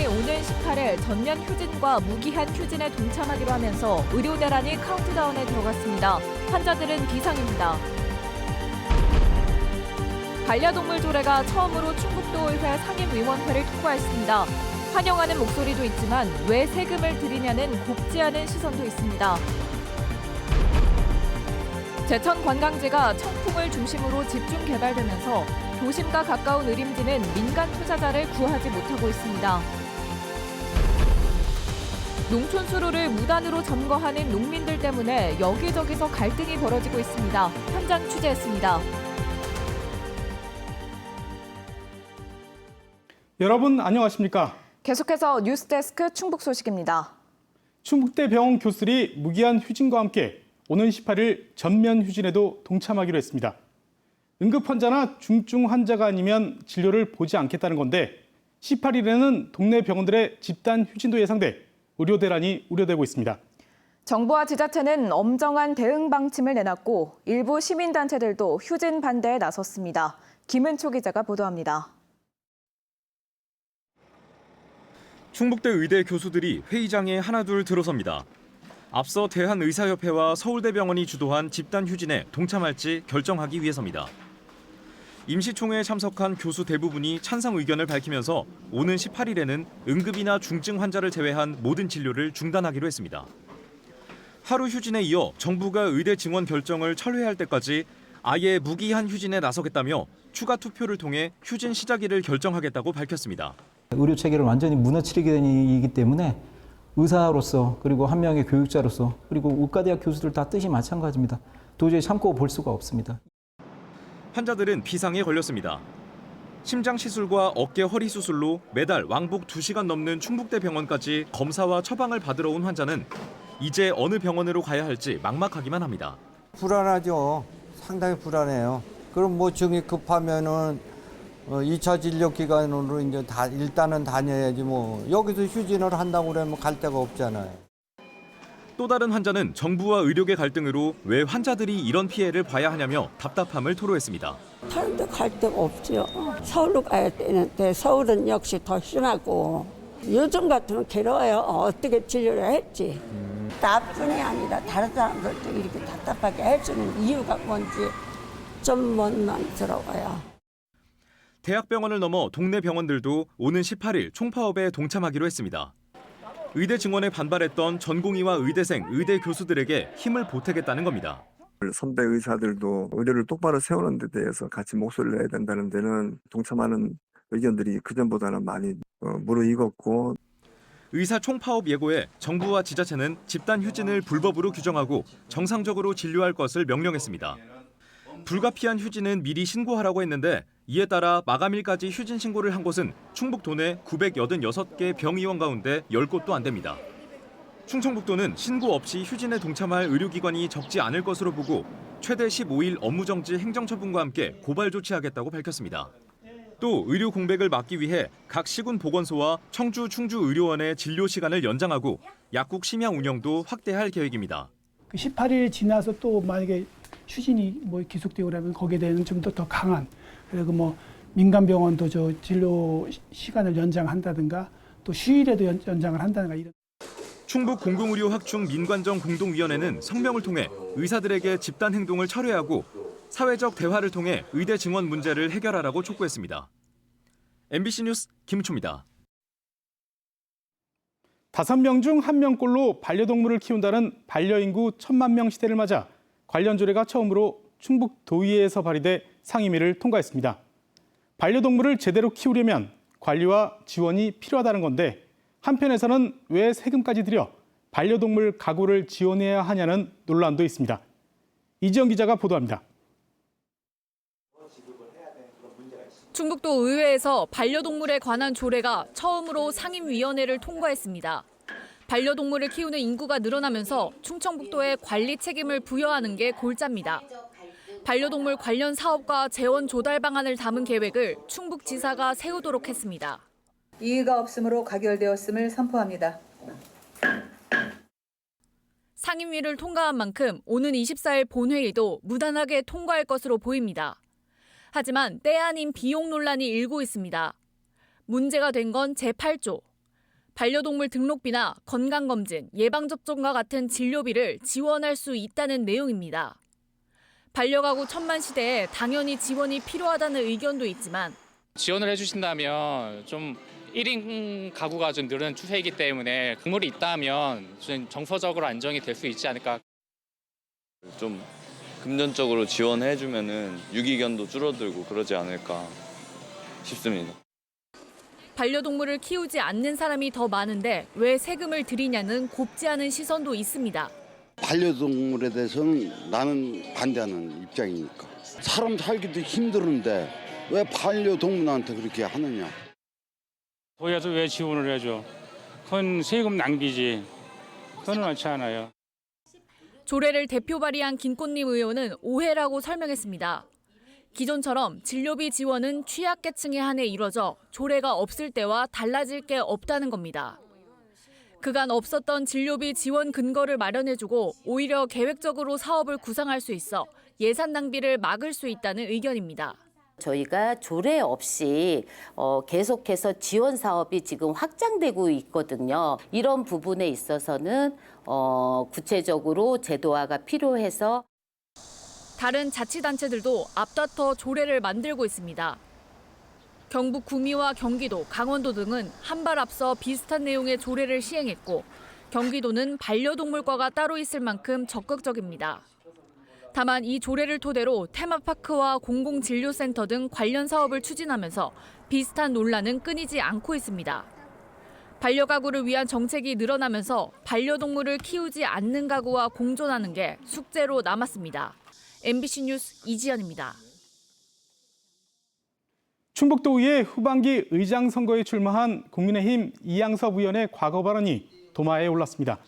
오는 18일 전면 휴진과 무기한 휴진에 동참하기로 하면서 의료 대란이 카운트다운에 들어갔습니다. 환자들은 비상입니다. 반려동물 조례가 처음으로 충북도의회 상임위원회를 통과했습니다. 환영하는 목소리도 있지만 왜 세금을 들이냐는 곱지 않은 시선도 있습니다. 제천 관광지가 청풍을 중심으로 집중 개발되면서 도심과 가까운 의림지는 민간 투자자를 구하지 못하고 있습니다. 농촌 수로를 무단으로 점거하는 농민들 때문에 여기저기서 갈등이 벌어지고 있습니다. 현장 취재했습니다. 여러분 안녕하십니까? 계속해서 뉴스데스크 충북 소식입니다. 충북대 병원 교수들이 무기한 휴진과 함께 오는 18일 전면 휴진에도 동참하기로 했습니다. 응급 환자나 중증 환자가 아니면 진료를 보지 않겠다는 건데 18일에는 동네 병원들의 집단 휴진도 예상돼 의료 대란이 우려되고 있습니다. 정부와 지자체는 엄정한 대응 방침을 내놨고 일부 시민단체들도 휴진 반대에 나섰습니다. 김은초 기자가 보도합니다. 충북대 의대 교수들이 회의장에 하나둘 들어섭니다. 앞서 대한의사협회와 서울대병원이 주도한 집단 휴진에 동참할지 결정하기 위해서입니다. 임시총회에 참석한 교수 대부분이 찬성 의견을 밝히면서 오는 18일에는 응급이나 중증 환자를 제외한 모든 진료를 중단하기로 했습니다. 하루 휴진에 이어 정부가 의대 증원 결정을 철회할 때까지 아예 무기한 휴진에 나서겠다며 추가 투표를 통해 휴진 시작일을 결정하겠다고 밝혔습니다. 의료 체계를 완전히 무너뜨리게 된 일이기 때문에 의사로서 그리고 한 명의 교육자로서 그리고 의과대학 교수들 다 뜻이 마찬가지입니다. 도저히 참고 볼 수가 없습니다. 환자들은 비상에 걸렸습니다. 심장 시술과 어깨 허리 수술로 매달 왕복 2시간 넘는 충북대 병원까지 검사와 처방을 받으러 온 환자는 이제 어느 병원으로 가야 할지 막막하기만 합니다. 불안하죠. 상당히 불안해요. 그럼 뭐 증이 급하면은 2차 진료 기관으로 이제 일단은 다녀야지 뭐 여기서 휴진을 한다고 그러면 갈 데가 없잖아요. 또 다른 환자는 정부와 의료계 갈등으로 왜 환자들이 이런 피해를 봐야 하냐며 답답함을 토로했습니다. 다른 데 갈 데가 없죠. 서울로 가야 되는데 서울은 역시 더 심하고 요즘 같으면 괴로워요. 어떻게 진료를 했지. 나뿐이 아니라 다른 사람들도 이렇게 답답하게 해주는 이유가 뭔지 좀 원망스러워요. 대학병원을 넘어 동네 병원들도 오는 18일 총파업에 동참하기로 했습니다. 의대 증원에 반발했던 전공의와 의대생, 의대 교수들에게 힘을 보태겠다는 겁니다. 선배 의사들도 의료를 똑바로 세우는 데 대해서 같이 목소리를 내야 된다는 데는 동참하는 의견들이 그전보다는 많이 무르익었고. 의사 총파업 예고에 정부와 지자체는 집단 휴진을 불법으로 규정하고 정상적으로 진료할 것을 명령했습니다. 불가피한 휴진은 미리 신고하라고 했는데 이에 따라 마감일까지 휴진 신고를 한 곳은 충북 도내 986개 병의원 가운데 10곳도 안 됩니다. 충청북도는 신고 없이 휴진에 동참할 의료기관이 적지 않을 것으로 보고 최대 15일 업무정지 행정처분과 함께 고발 조치하겠다고 밝혔습니다. 또 의료 공백을 막기 위해 각 시군 보건소와 청주 충주의료원의 진료 시간을 연장하고 약국 심야 운영도 확대할 계획입니다. 18일 지나서 또 만약에 휴진이 계속되고 그러면 거기에 대한 좀 더 강한 그리고 민간 병원도 진료 시간을 연장한다든가 또 휴일에도 연장을 한다든가 이런. 충북 공공의료 확충 민관정 공동위원회는 성명을 통해 의사들에게 집단 행동을 철회하고 사회적 대화를 통해 의대 증원 문제를 해결하라고 촉구했습니다. MBC 뉴스 김우초입니다. 5명 중 1명꼴로 반려동물을 키운다는 반려인구 1000만 명 시대를 맞아 관련 조례가 처음으로 충북 도의회에서 발의돼 상임위를 통과했습니다. 반려동물을 제대로 키우려면 관리와 지원이 필요하다는 건데 한편에서는 왜 세금까지 들여 반려동물 가구를 지원해야 하냐는 논란도 있습니다. 이지영 기자가 보도합니다. 충북도 의회에서 반려동물에 관한 조례가 처음으로 상임위원회를 통과했습니다. 반려동물을 키우는 인구가 늘어나면서 충청북도에 관리 책임을 부여하는 게 골자입니다. 반려동물 관련 사업과 재원 조달 방안을 담은 계획을 충북지사가 세우도록 했습니다. 이의가 없으므로 가결되었음을 선포합니다. 상임위를 통과한 만큼 오는 24일 본회의도 무난하게 통과할 것으로 보입니다. 하지만 때 아닌 비용 논란이 일고 있습니다. 문제가 된 건 제8조. 반려동물 등록비나 건강검진, 예방접종과 같은 진료비를 지원할 수 있다는 내용입니다. 반려가구 천만 시대에 당연히 지원이 필요하다는 의견도 있지만 지원을 해주신다면 좀 1인 가구가 좀 늘어나는 추세이기 때문에 국물이 있다면 좀 정서적으로 안정이 될 수 있지 않을까. 좀 금전적으로 지원해주면은 유기견도 줄어들고 그러지 않을까 싶습니다. 반려동물을 키우지 않는 사람이 더 많은데 왜 세금을 들이냐는 곱지 않은 시선도 있습니다. 반려동물에 대해서는 나는 반대하는 입장이니까. 사람 살기도 힘드는데 왜 반려동물한테 그렇게 하느냐. 도에서 왜 지원을 해줘? 그건 세금 낭비지. 그건 맞지 않아요. 조례를 대표 발의한 김꽃님 의원은 오해라고 설명했습니다. 기존처럼 진료비 지원은 취약계층에 한해 이뤄져 조례가 없을 때와 달라질 게 없다는 겁니다. 그간 없었던 진료비 지원 근거를 마련해주고 오히려 계획적으로 사업을 구상할 수 있어 예산 낭비를 막을 수 있다는 의견입니다. 저희가 조례 없이 계속해서 지원 사업이 지금 확장되고 있거든요. 이런 부분에 있어서는 구체적으로 제도화가 필요해서 다른 자치단체들도 앞다퉈 조례를 만들고 있습니다. 경북 구미와 경기도, 강원도 등은 한 발 앞서 비슷한 내용의 조례를 시행했고 경기도는 반려동물과가 따로 있을 만큼 적극적입니다. 다만 이 조례를 토대로 테마파크와 공공진료센터 등 관련 사업을 추진하면서 비슷한 논란은 끊이지 않고 있습니다. 반려가구를 위한 정책이 늘어나면서 반려동물을 키우지 않는 가구와 공존하는 게 숙제로 남았습니다. MBC 뉴스 이지연입니다. 충북도의회 후반기 의장 선거에 출마한 국민의힘 이양섭 의원의 과거 발언이 도마에 올랐습니다.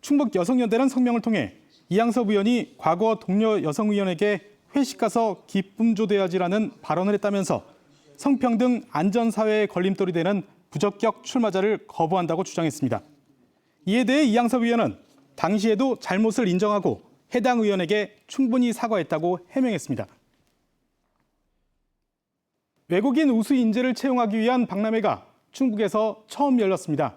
충북여성연대는 성명을 통해 이양섭 의원이 과거 동료 여성 의원에게 회식 가서 기쁨 조대하지라는 발언을 했다면서 성평등 안전사회의 걸림돌이 되는 부적격 출마자를 거부한다고 주장했습니다. 이에 대해 이양섭 의원은 당시에도 잘못을 인정하고 해당 의원에게 충분히 사과했다고 해명했습니다. 외국인 우수 인재를 채용하기 위한 박람회가 충북에서 처음 열렸습니다.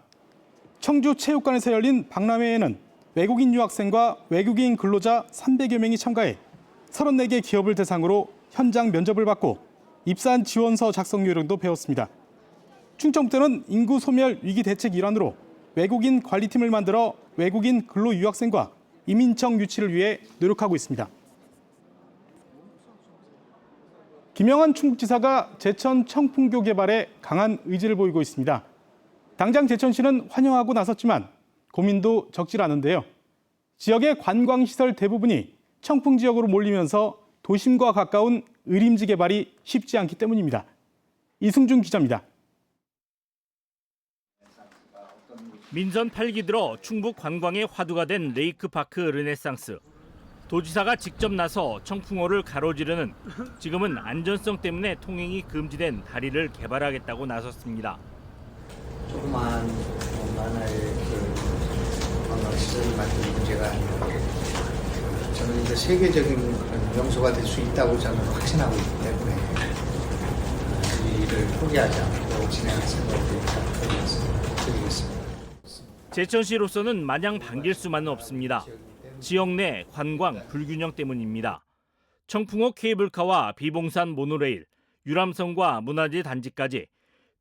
청주체육관에서 열린 박람회에는 외국인 유학생과 외국인 근로자 300여 명이 참가해 34개 기업을 대상으로 현장 면접을 받고 입사한 지원서 작성 요령도 배웠습니다. 충청부터는 인구 소멸 위기 대책 일환으로 외국인 관리팀을 만들어 외국인 근로 유학생과 이민청 유치를 위해 노력하고 있습니다. 김영환 충북지사가 제천 청풍교 개발에 강한 의지를 보이고 있습니다. 당장 제천시는 환영하고 나섰지만 고민도 적질 않은데요. 지역의 관광시설 대부분이 청풍 지역으로 몰리면서 도심과 가까운 의림지 개발이 쉽지 않기 때문입니다. 이승준 기자입니다. 민선 8기 들어 충북 관광의 화두가 된 레이크파크 르네상스. 도지사가 직접 나서 청풍호를 가로지르는 지금은 안전성 때문에 통행이 금지된 다리를 개발하겠다고 나섰습니다. 조그마한 하나의 관광시설이 만든 문제가 아니라 저는 이제 세계적인 그런 명소가 될 수 있다고 저는 확신하고 있기 때문에 이 일을 포기하지 않고 진행할 생각을 드리겠습니다. 제천시로서는 마냥 반길 수만은 없습니다. 지역 내 관광 불균형 때문입니다. 청풍호 케이블카와 비봉산 모노레일, 유람선과 문화재 단지까지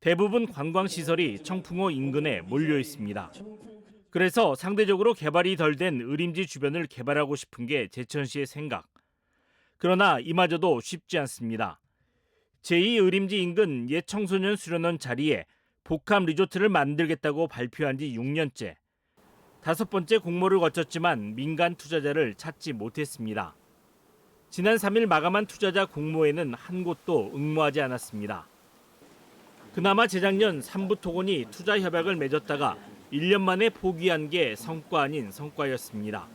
대부분 관광시설이 청풍호 인근에 몰려 있습니다. 그래서 상대적으로 개발이 덜 된 의림지 주변을 개발하고 싶은 게 제천시의 생각. 그러나 이마저도 쉽지 않습니다. 제2의림지 인근 옛 청소년 수련원 자리에 복합 리조트를 만들겠다고 발표한 지 6년째. 5번째 공모를 거쳤지만 민간 투자자를 찾지 못했습니다. 지난 3일 마감한 투자자 공모에는 한 곳도 응모하지 않았습니다. 그나마 재작년 삼부토건이 투자 협약을 맺었다가 1년 만에 포기한 게 성과 아닌 성과였습니다.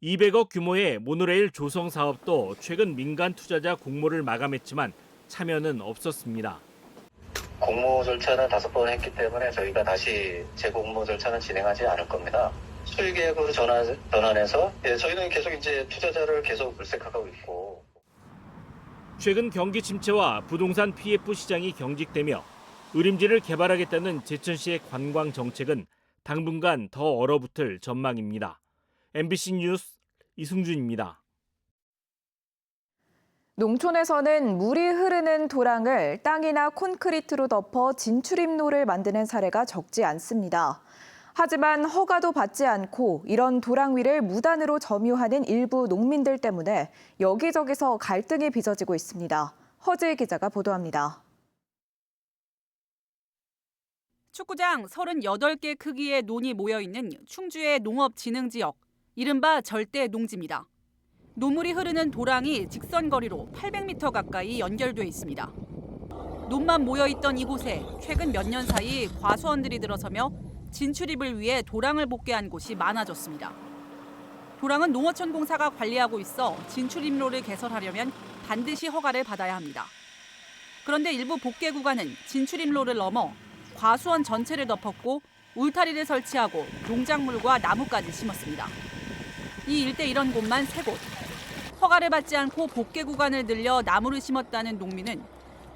200억 규모의 모노레일 조성 사업도 최근 민간 투자자 공모를 마감했지만 참여는 없었습니다. 공모 절차는 5번 했기 때문에 저희가 다시 재공모 절차는 진행하지 않을 겁니다. 수익 계획으로 전환해서 저희는 계속 이제 투자자를 계속 물색하고 있고. 최근 경기 침체와 부동산 PF 시장이 경직되며 의림지를 개발하겠다는 제천시의 관광 정책은 당분간 더 얼어붙을 전망입니다. MBC 뉴스 이승준입니다. 농촌에서는 물이 흐르는 도랑을 땅이나 콘크리트로 덮어 진출입로를 만드는 사례가 적지 않습니다. 하지만 허가도 받지 않고 이런 도랑 위를 무단으로 점유하는 일부 농민들 때문에 여기저기서 갈등이 빚어지고 있습니다. 허지희 기자가 보도합니다. 축구장 38개 크기의 논이 모여있는 충주의 농업진흥지역, 이른바 절대 농지입니다. 노물이 흐르는 도랑이 직선거리로 800m 가까이 연결돼 있습니다. 논만 모여있던 이곳에 최근 몇 년 사이 과수원들이 들어서며 진출입을 위해 도랑을 복개한 곳이 많아졌습니다. 도랑은 농어촌공사가 관리하고 있어 진출입로를 개설하려면 반드시 허가를 받아야 합니다. 그런데 일부 복개 구간은 진출입로를 넘어 과수원 전체를 덮었고 울타리를 설치하고 농작물과 나무까지 심었습니다. 이 일대 이런 곳만 3곳. 허가를 받지 않고 복개 구간을 늘려 나무를 심었다는 농민은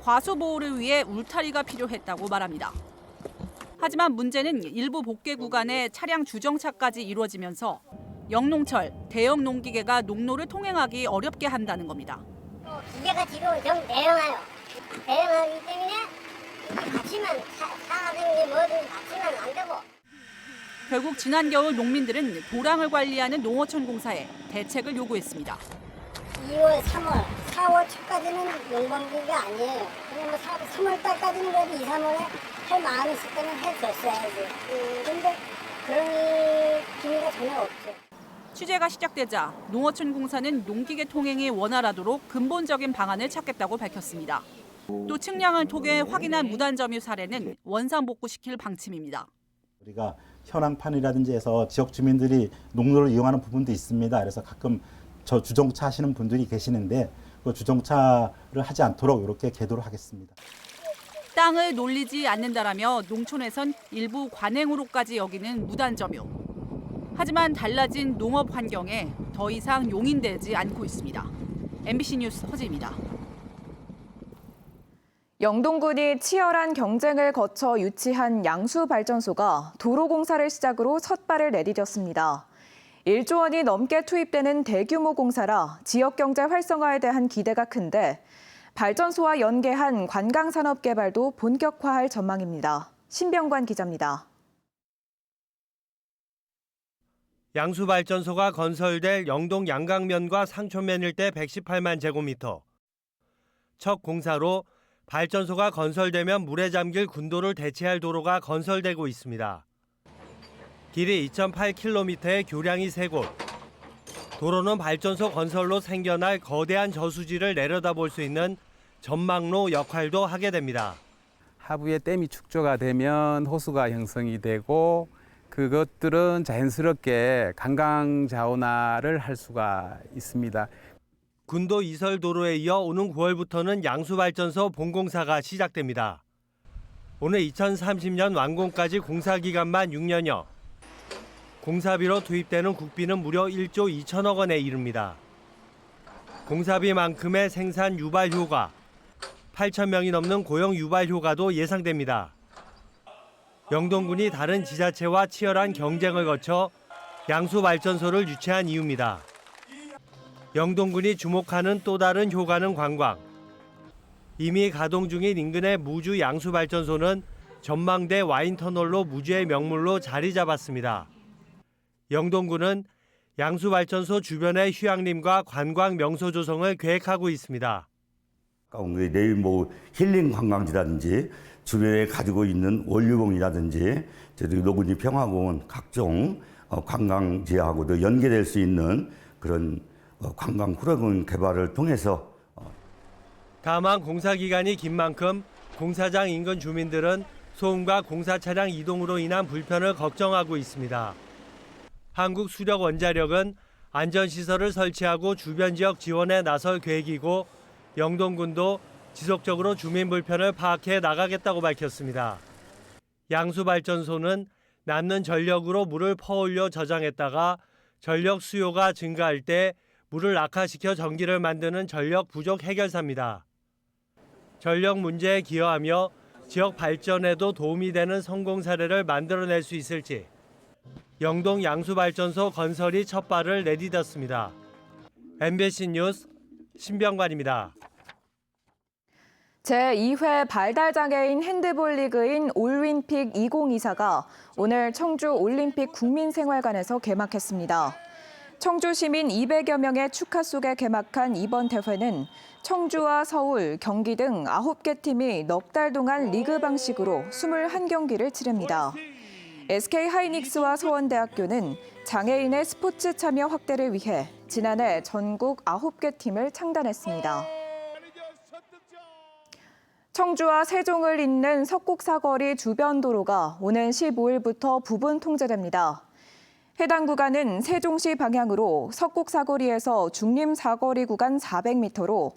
과수 보호를 위해 울타리가 필요했다고 말합니다. 하지만 문제는 일부 복개 구간에 차량 주정차까지 이루어지면서 영농철, 대형 농기계가 농로를 통행하기 어렵게 한다는 겁니다. 기계가 뒤로 좀 대형하여. 대형하기 때문에 받치면 사든지 뭐든 받치면 안 되고. 결국 지난 겨울 농민들은 도랑을 관리하는 농어촌공사에 대책을 요구했습니다. 2월, 3월, 4월 초까지는 농번기가 아니에요. 그냥 3월 달까지는 그래도 2, 3월에 할 마음이 있을 때는 해줬어야지. 근데 그런 기미가 전혀 없죠. 취재가 시작되자 농어촌공사는 농기계 통행이 원활하도록 근본적인 방안을 찾겠다고 밝혔습니다. 또 측량을 통해 확인한 무단 점유 사례는 원상복구시킬 방침입니다. 우리가 현황판이라든지 해서 지역 주민들이 농로를 이용하는 부분도 있습니다. 그래서 가끔 저 주정차 하시는 분들이 계시는데 그 주정차를 하지 않도록 이렇게 계도를 하겠습니다. 땅을 놀리지 않는다라며 농촌에선 일부 관행으로까지 여기는 무단 점유. 하지만 달라진 농업 환경에 더 이상 용인되지 않고 있습니다. MBC 뉴스 허지입니다. 영동군이 치열한 경쟁을 거쳐 유치한 양수발전소가 도로공사를 시작으로 첫 발을 내디뎠습니다. 1조 원이 넘게 투입되는 대규모 공사라 지역 경제 활성화에 대한 기대가 큰데 발전소와 연계한 관광산업 개발도 본격화할 전망입니다. 신병관 기자입니다. 양수발전소가 건설될 영동 양강면과 상촌면 일대 118만 제곱미터. 첫 공사로 발전소가 건설되면 물에 잠길 군도를 대체할 도로가 건설되고 있습니다. 길이 2.8km의 교량이 3곳. 도로는 발전소 건설로 생겨날 거대한 저수지를 내려다볼 수 있는 전망로 역할도 하게 됩니다. 하부에 댐이 축조가 되면 호수가 형성이 되고 그것들은 자연스럽게 관광 자원화를 할 수가 있습니다. 군도 이설 도로에 이어 오는 9월부터는 양수발전소 본공사가 시작됩니다. 오늘 2030년 완공까지 공사 기간만 6년여. 공사비로 투입되는 국비는 무려 1조 2천억 원에 이릅니다. 공사비만큼의 생산 유발 효과, 8천 명이 넘는 고용 유발 효과도 예상됩니다. 영동군이 다른 지자체와 치열한 경쟁을 거쳐 양수발전소를 유치한 이유입니다. 영동군이 주목하는 또 다른 효과는 관광. 이미 가동 중인 인근의 무주 양수발전소는 전망대 와인터널로 무주의 명물로 자리 잡았습니다. 영동군은 양수발전소 주변의 휴양림과 관광 명소 조성을 계획하고 있습니다. 내일 힐링 관광지라든지 주변에 가지고 있는 원류봉이라든지 노군지 평화공원 각종 관광지하고도 연계될 수 있는 그런 관광 프로그램 개발을 통해서 다만 공사 기간이 긴 만큼 공사장 인근 주민들은 소음과 공사 차량 이동으로 인한 불편을 걱정하고 있습니다. 한국수력원자력은 안전시설을 설치하고 주변 지역 지원에 나설 계획이고 영동군도 지속적으로 주민 불편을 파악해 나가겠다고 밝혔습니다. 양수발전소는 남는 전력으로 물을 퍼올려 저장했다가 전력 수요가 증가할 때 물을 낙하시켜 전기를 만드는 전력 부족 해결사입니다. 전력 문제에 기여하며 지역 발전에도 도움이 되는 성공 사례를 만들어낼 수 있을지 영동 양수발전소 건설이 첫 발을 내디뎠습니다. MBC 뉴스 신병관입니다. 제2회 발달장애인 핸드볼 리그인 올림픽 2024가 오늘 청주 올림픽 국민생활관에서 개막했습니다. 청주 시민 200여 명의 축하 속에 개막한 이번 대회는 청주와 서울, 경기 등 9개 팀이 넉 달 동안 리그 방식으로 21경기를 치릅니다. SK하이닉스와 서원대학교는 장애인의 스포츠 참여 확대를 위해 지난해 전국 9개 팀을 창단했습니다. 청주와 세종을 잇는 석곡사거리 주변 도로가 오는 15일부터 부분 통제됩니다. 해당 구간은 세종시 방향으로 석곡사거리에서 중림사거리 구간 400m로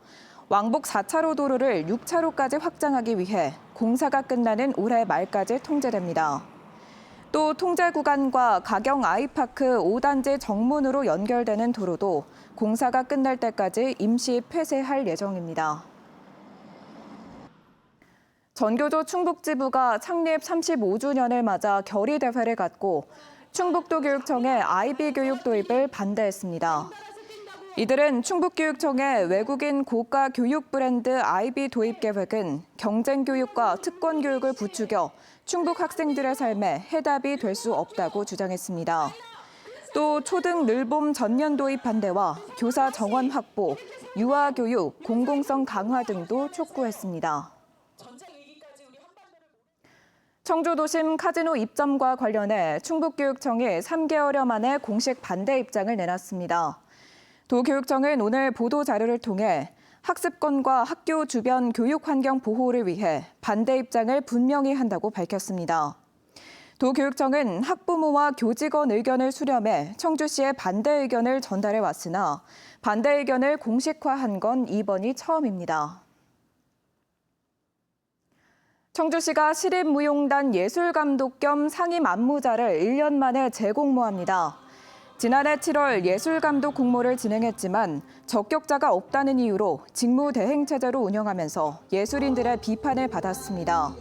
왕복 4차로 도로를 6차로까지 확장하기 위해 공사가 끝나는 올해 말까지 통제됩니다. 또 통제 구간과 가경 아이파크 5단지 정문으로 연결되는 도로도 공사가 끝날 때까지 임시 폐쇄할 예정입니다. 전교조 충북지부가 창립 35주년을 맞아 결의대회를 갖고 충북도 교육청의 IB 교육 도입을 반대했습니다. 이들은 충북교육청의 외국인 고가 교육 브랜드 IB 도입 계획은 경쟁 교육과 특권 교육을 부추겨 충북 학생들의 삶에 해답이 될 수 없다고 주장했습니다. 또 초등 늘봄 전년 도입 반대와 교사 정원 확보, 유아 교육, 공공성 강화 등도 촉구했습니다. 청주도심 카지노 입점과 관련해 충북교육청이 3개월여 만에 공식 반대 입장을 내놨습니다. 도교육청은 오늘 보도자료를 통해 학습권과 학교 주변 교육 환경 보호를 위해 반대 입장을 분명히 한다고 밝혔습니다. 도교육청은 학부모와 교직원 의견을 수렴해 청주시에 반대 의견을 전달해 왔으나 반대 의견을 공식화한 건 이번이 처음입니다. 청주시가 시립무용단 예술감독 겸 상임 안무자를 1년 만에 재공모합니다. 지난해 7월 예술감독 공모를 진행했지만 적격자가 없다는 이유로 직무대행체제로 운영하면서 예술인들의 비판을 받았습니다.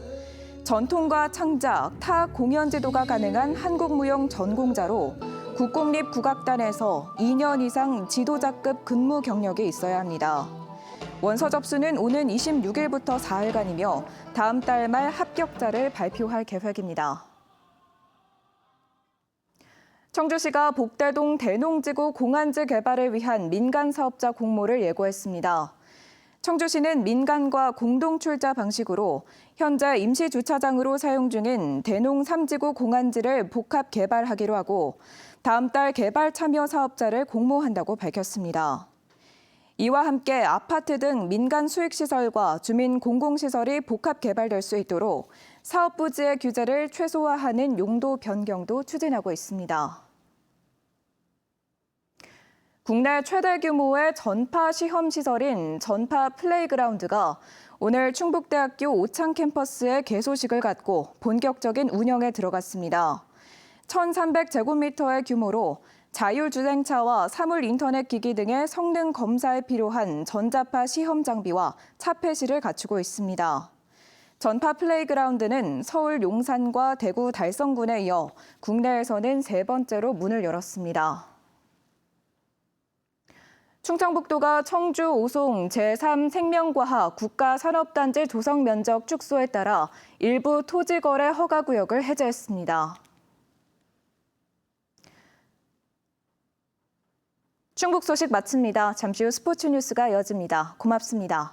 전통과 창작, 타 공연 지도가 가능한 한국무용 전공자로 국공립국악단에서 2년 이상 지도자급 근무 경력이 있어야 합니다. 원서 접수는 오는 26일부터 4일간이며 다음 달 말 합격자를 발표할 계획입니다. 청주시가 복대동 대농지구 공안지 개발을 위한 민간 사업자 공모를 예고했습니다. 청주시는 민간과 공동 출자 방식으로 현재 임시 주차장으로 사용 중인 대농 3지구 공안지를 복합 개발하기로 하고 다음 달 개발 참여 사업자를 공모한다고 밝혔습니다. 이와 함께 아파트 등 민간 수익시설과 주민 공공시설이 복합 개발될 수 있도록 사업 부지의 규제를 최소화하는 용도 변경도 추진하고 있습니다. 국내 최대 규모의 전파 시험 시설인 전파 플레이그라운드가 오늘 충북대학교 오창 캠퍼스에 개소식을 갖고 본격적인 운영에 들어갔습니다. 1,300제곱미터의 규모로 자율주행차와 사물 인터넷 기기 등의 성능 검사에 필요한 전자파 시험 장비와 차폐실을 갖추고 있습니다. 전파 플레이그라운드는 서울 용산과 대구 달성군에 이어 국내에서는 세 번째로 문을 열었습니다. 충청북도가 청주 오송 제3생명과학 국가산업단지 조성 면적 축소에 따라 일부 토지거래 허가구역을 해제했습니다. 충북 소식 마칩니다. 잠시 후 스포츠 뉴스가 이어집니다. 고맙습니다.